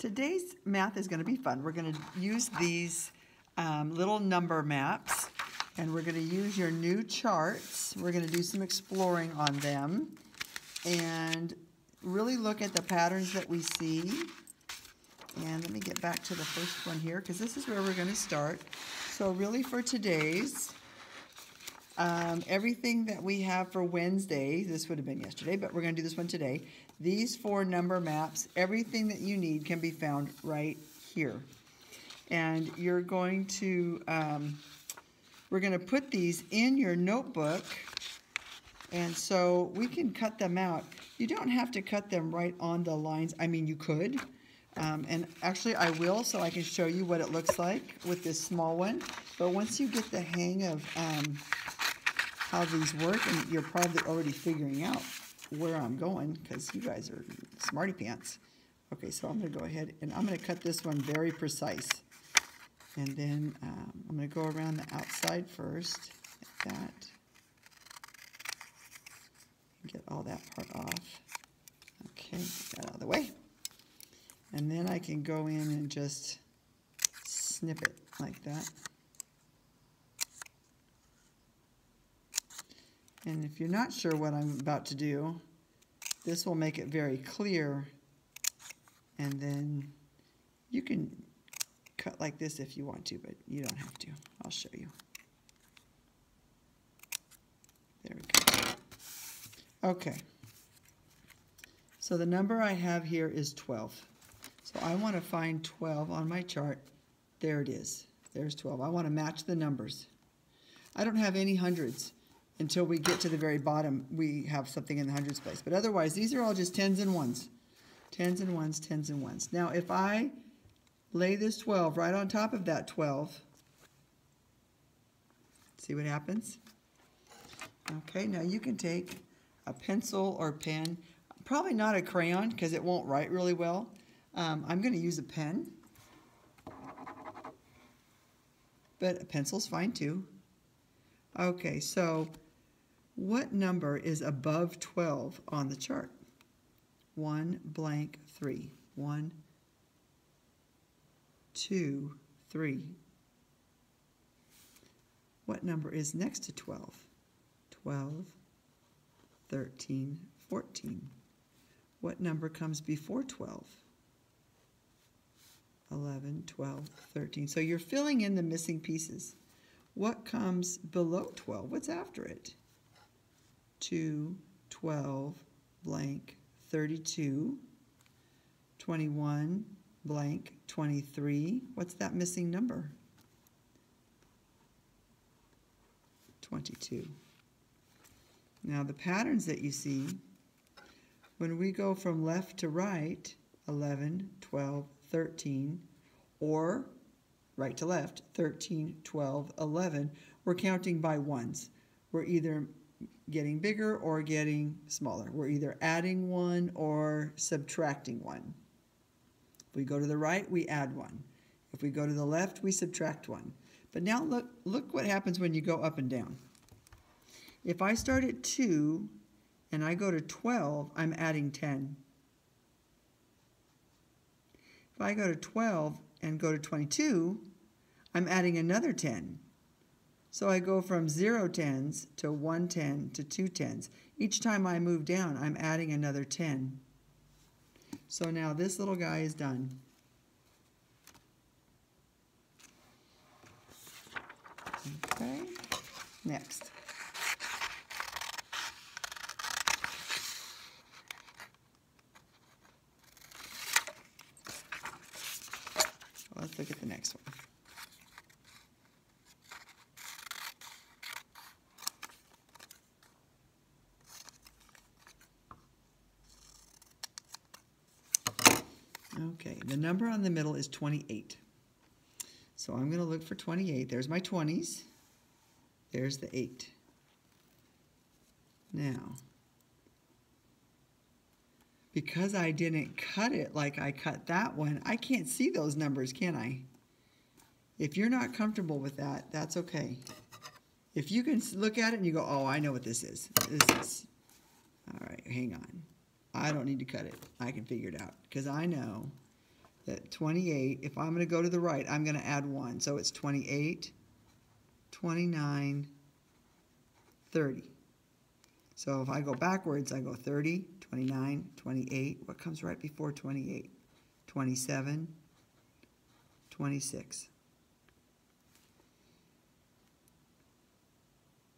Today's math is going to be fun. We're going to use these little number maps, and we're going to use your new charts. We're going to do some exploring on them and really look at the patterns that we see. And let me get back to the first one here, because this is where we're going to start. So really for today's, everything that we have for Wednesday, this would have been yesterday, but we're going to do this one today. These 4 number maps, everything that you need can be found right here. And you're going to, we're going to put these in your notebook, and so we can cut them out. You don't have to cut them right on the lines. I mean, you could. And actually I will, so I can show you what it looks like with this small one. But once you get the hang of how these work, and you're probably already figuring out where I'm going, because you guys are smarty pants. Okay, so I'm going to go ahead and I'm going to cut this one very precise. And then I'm going to go around the outside first, like that. Get all that part off. Okay, get that out of the way. And then I can go in and just snip it like that. And if you're not sure what I'm about to do, this will make it very clear. And then you can cut like this if you want to, but you don't have to. I'll show you. There we go. Okay. So the number I have here is 12. So I want to find 12 on my chart. There it is. There's 12. I want to match the numbers. I don't have any hundreds until we get to the very bottom. We have something in the hundreds place. But otherwise, these are all just tens and ones. Tens and ones, tens and ones. Now, if I lay this 12 right on top of that 12, see what happens? Okay, now you can take a pencil or pen. Probably not a crayon because it won't write really well. I'm going to use a pen, but a pencil's fine too. Okay, so what number is above 12 on the chart? 1 blank 3. 1, 2, 3. What number is next to 12? 12, 13, 14. What number comes before 12? 11, 12, 13. So you're filling in the missing pieces. What comes below 12? What's after it? 2, 12, blank, 32, 21, blank, 23. What's that missing number? 22. Now the patterns that you see, when we go from left to right, 11, 12, 13, or right to left, 13, 12, 11, we're counting by ones. We're either getting bigger or getting smaller. We're either adding 1 or subtracting 1. If we go to the right, we add 1. If we go to the left, we subtract 1. But now look what happens when you go up and down. If I start at 2 and I go to 12, I'm adding 10. If I go to 12 and go to 22, I'm adding another 10. So I go from 0 tens to 1 10 to 2 tens. Each time I move down, I'm adding another 10. So now this little guy is done. Okay, next. Let's look at the next one. Okay, the number on the middle is 28. So I'm going to look for 28. There's my 20s. There's the 8. Now, because I didn't cut it like I cut that one, I can't see those numbers, can I? If you're not comfortable with that, that's okay. If you can look at it and you go, oh, I know what this is. This is, all right, hang on. I don't need to cut it. I can figure it out because I know that 28, if I'm going to go to the right, I'm going to add 1. So it's 28, 29, 30. So if I go backwards, I go 30, 29, 28. What comes right before 28? 27, 26.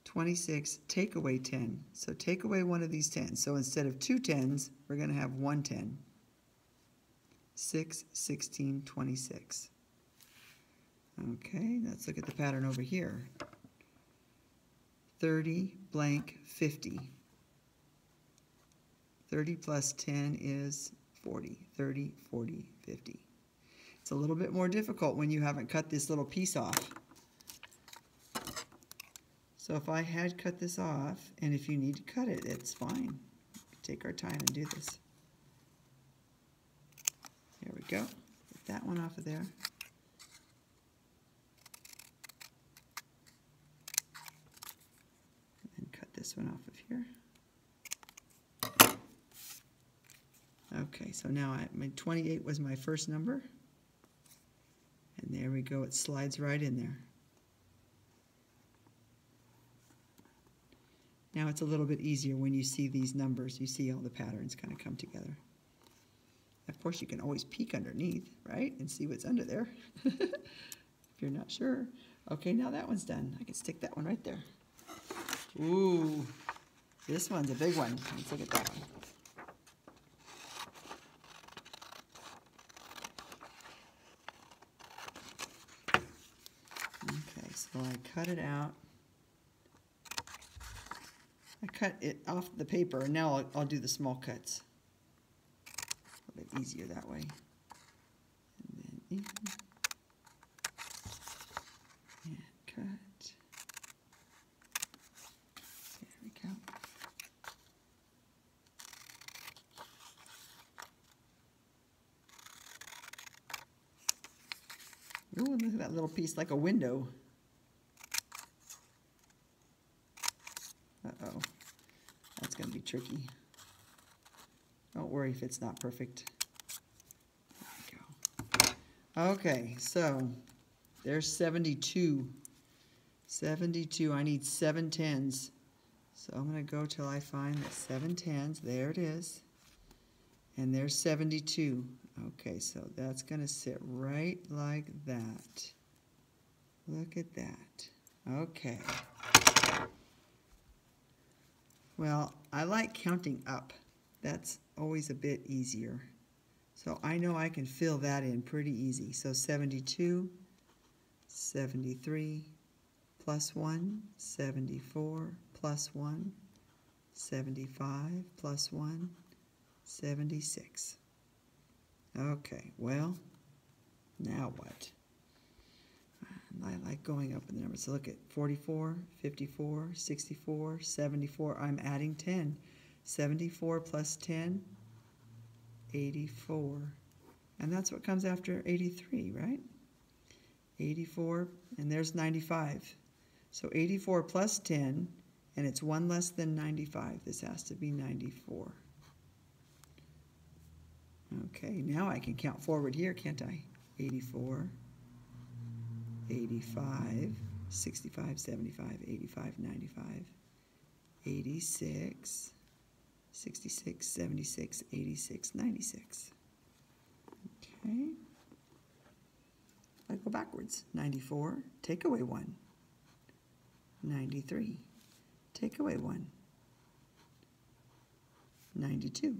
26, take away 10. So take away one of these 10s. So instead of 2 10s, we're going to have 1 10. 6, 16, 26. Okay, let's look at the pattern over here. 30 blank 50. 30 plus 10 is 40. 30, 40, 50. It's a little bit more difficult when you haven't cut this little piece off. So if I had cut this off, and if you need to cut it, it's fine. Take our time and do this. There we go. Get that one off of there. And then cut this one off of here. Okay, so now my 28 was my first number. And there we go. It slides right in there. Now it's a little bit easier when you see these numbers. You see all the patterns kind of come together. Of course, you can always peek underneath, right, and see what's under there if you're not sure. Okay, now that one's done. I can stick that one right there. Ooh, this one's a big one. Let's look at that one. Okay, so I cut it out. I cut it off the paper, and now I'll do the small cuts. A little bit easier that way. And then in. And cut. There we go. Ooh, look at that little piece, like a window. Uh-oh. That's going to be tricky. Don't worry if it's not perfect. There we go. Okay, so there's 72. 72. I need 7 10s. So I'm going to go till I find the 7 10s. There it is. And there's 72. Okay, so that's going to sit right like that. Look at that. Okay. Well, I like counting up. That's always a bit easier. So I know I can fill that in pretty easy. So 72, 73, plus 1, 74, plus 1, 75, plus 1, 76. Okay, well, now what? I like going up in the numbers. So look at 44, 54, 64, 74. I'm adding 10. 74 plus 10, 84. And that's what comes after 83, right? 84, and there's 95. So 84 plus 10, and it's 1 less than 95. This has to be 94. Okay, now I can count forward here, can't I? 84. 85, 65, 75, 85, 95, 86, 66, 76, 86, 96. Okay. I go backwards. 94, take away 1. 93, take away 1. 92.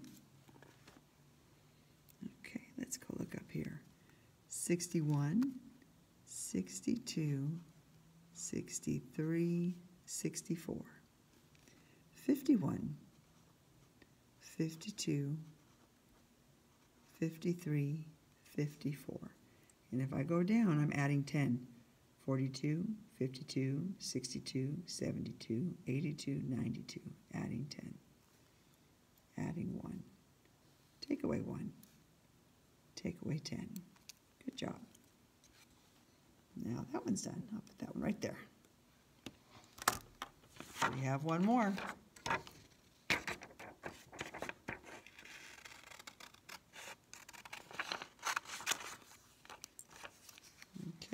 Okay, let's go look up here. 61, 62, 63, 64, 51, 52, 53, 54. And if I go down, I'm adding 10. 42, 52, 62, 72, 82, 92. Adding 10. Adding 1. Take away 1. Take away 10. Good job. Now that one's done. I'll put that one right there. We have one more.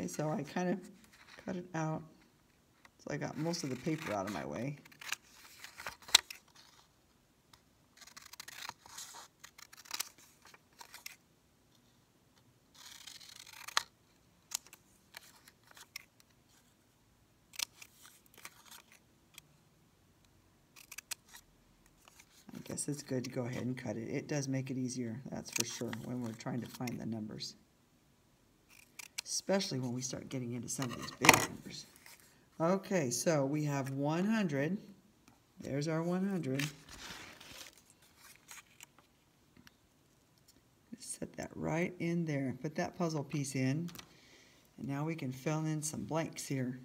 so I kind of cut it out. So I got most of the paper out of my way. I guess it's good to go ahead and cut it. It does make it easier, that's for sure, when we're trying to find the numbers. Especially when we start getting into some of these big numbers. Okay, so we have 100. There's our 100. Set that right in there. Put that puzzle piece in. And now we can fill in some blanks here.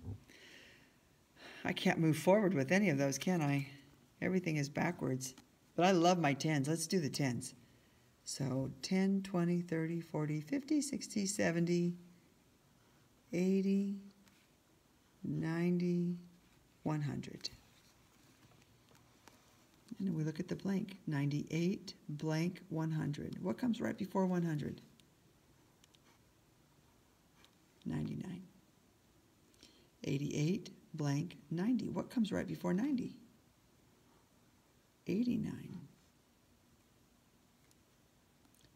I can't move forward with any of those, can I? Everything is backwards. But I love my 10s. Let's do the 10s. So 10, 20, 30, 40, 50, 60, 70, 80, 90, 100. And then we look at the blank. 98, blank, 100. What comes right before 100? 99. 88, blank, 90. What comes right before 90? 89.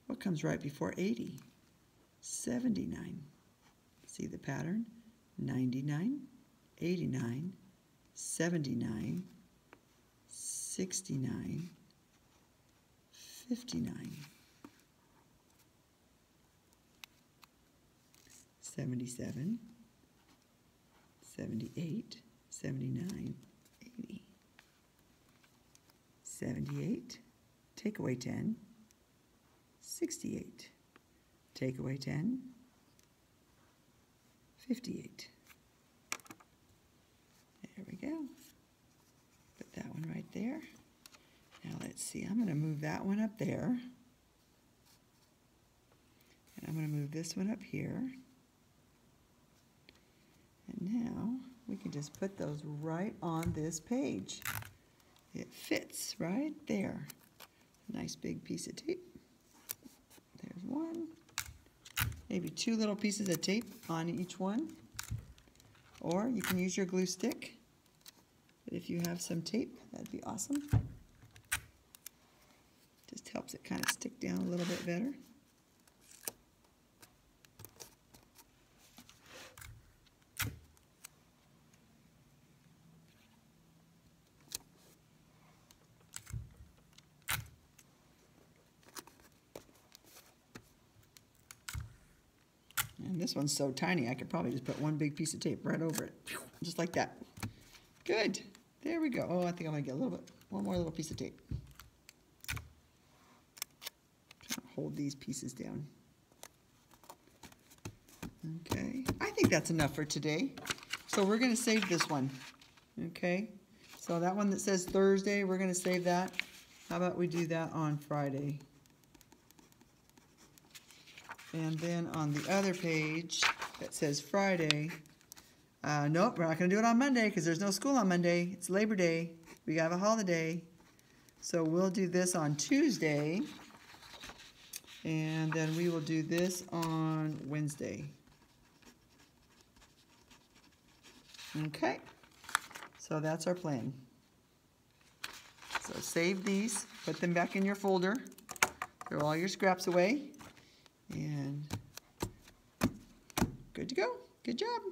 What comes right before 80? 79. See the pattern? 99, 89, 79, 69, 59, 77, 78, 79, 80, 78, take away 10, 68, take away 10, 58. There we go. Put that one right there. Now let's see, I'm going to move that one up there. And I'm going to move this one up here. And now we can just put those right on this page. It fits right there. Nice big piece of tape. There's one. Maybe 2 little pieces of tape on each one. Or you can use your glue stick. But if you have some tape, that'd be awesome. Just helps it kind of stick down a little bit better. And this one's so tiny, I could probably just put one big piece of tape right over it. Just like that. Good. There we go. Oh, I think I'm going to get a little bit, one more little piece of tape. Hold these pieces down. Okay. I think that's enough for today. So we're going to save this one. Okay. So that one that says Thursday, we're going to save that. How about we do that on Friday? And then on the other page that says Friday, nope, we're not going to do it on Monday because there's no school on Monday. It's Labor Day. We have a holiday. So we'll do this on Tuesday. And then we will do this on Wednesday. Okay. So that's our plan. So save these. Put them back in your folder. Throw all your scraps away. And good to go. Good job.